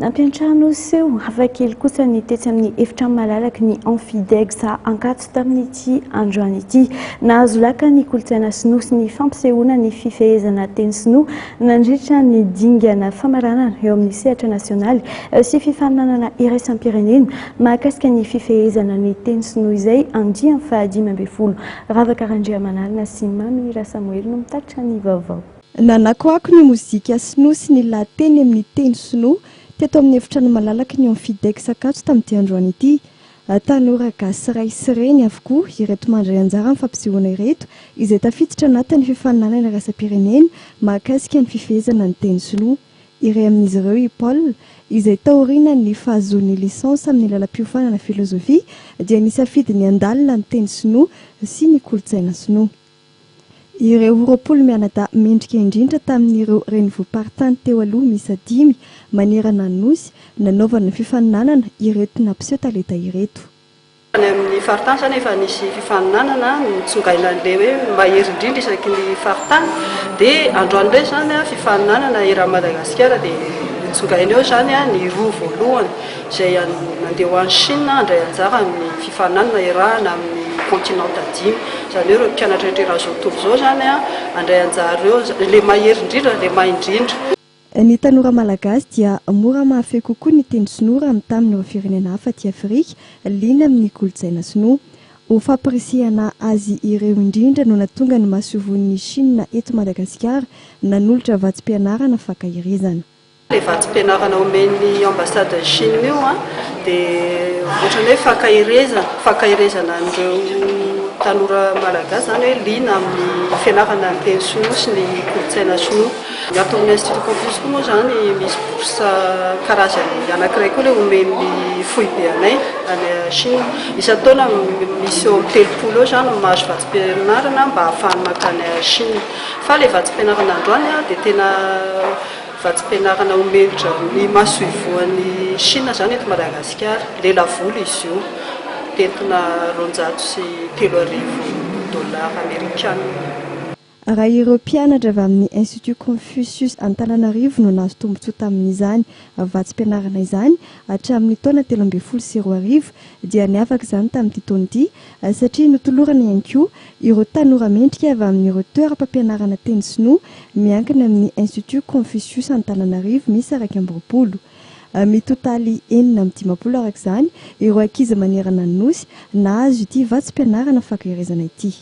nampiantrano seo hafakely kosa ny tetsy amin'ny efitrano malalaky ny Amfideg sa ankatso tamin'ity androany ity. Nahazo laka ny kolotsaina sinoa sy ny fampisehoana ny fifehezana teny sinoa nandritra ny dingana famaranana eo amin'ny sehatra nasionaly sy fifaninanana iraisam-pirenena mahakasika ny fifehezana ny teny sinoa izay andiany fa 10 Ravakarandriamanalina sy Mamy Rasamoely no mitatitra ny vaovao. Nanakoako ny mozika sinoa sy ny lateny amin'ny teny sinoa teto amin'ny efitrano malalaky ny Amfideg sakatso tamin'ity androany ity. Tanora gasy ray sy reny avokoa ireto mandray anjara amin'ny fampisehoana ireto izay tafiditra anatin'ny fifaninanana iraisam-pirenena mahakasika ny fifehezana ny teny sinoa. Iray amin'izy ireo i Paul izay taoriana ny fahazoany lisansa amin'ny lalam-piofanana filozofia dia nisafidy ny andalina ny teny sinoa sy ny kolotsaina sinoa. Ireo roapolo mianadahy mendrika indrindra tamin'ireo renivohim-paritany teo aloha miisa 5 manerana ny nosy nanaovana fifaninanana ireto nampiseho talenta ireto. Any amin'ny faritany zany efa nisy fifaninanana nitsongaina an'ilay hoe mahery indrindra isaky ny faritany dia androany indray zany fifaninanana eran'i Madagasikara dia nitsongaina eo zany ny roa voalohany izay nandeha ho an'ny Chine handray anjara amin'ny fifaninanana erahana amin'ny continent dimy zany hoe ireo mpianatra rehetra zao tontolo zao zany handray anjara ireo le mahery indrindra le maindrindra. Ny tanora malagasy dia mora mahafehy kokoa ny teny sinoa raha mitamin'ny ireo firenena hafa aty Afrika liana amin'ny kolotsaina sinoa. Ho fampirisihana azy ireo indrindra no nahatonga ny mahasoavon'ny Chine eto Madagasikara nanolotra vatsim-pianarana fankahirezana. Le vatsim-pianarana omen'ny ambassade Chine io dia ohatran'ny hoe fankahirezana an'ireo tanora malagasy zany hoe liana amin'ny fianarana ny teny sinoa sy ny kolotsaina sinoa. Ato amin'ny Institut Confucius koa moa zany misy bourse karazany anankiray koa ilay omen'ny foibe anay any Chine. Isan-taona misy eo amin'ny 3 eo zany mahazo vatsim-pianarana mba ahafahany makany Chine. Fa ilay vatsim-pianarana androany dia tena vatsim-pianarana omenitra ny mahasoivoan'ny Chine zany eto Madagasikara. Lela voly izy io tentina $303 amerikana. Raha ireo mpianatra avy amin'ny Institut Confucius Antananarivo no nahazo tombotsoa tamin'izany vatsim-pianarana izany hatramin'ny taona 2012 dia niavaka izany tamin'ity taona ity satria notolorana ihany koa ireo tanora mendrika avy amin'ireo toeram-pampianarana teny sinoa miankina amin'ny Institut Confucius Antananarivo misy 20. Mitotaly 450 araka izany ireo ankizy manerana ny nosy nahazo ity vatsim-pianarana fankahirezana ity.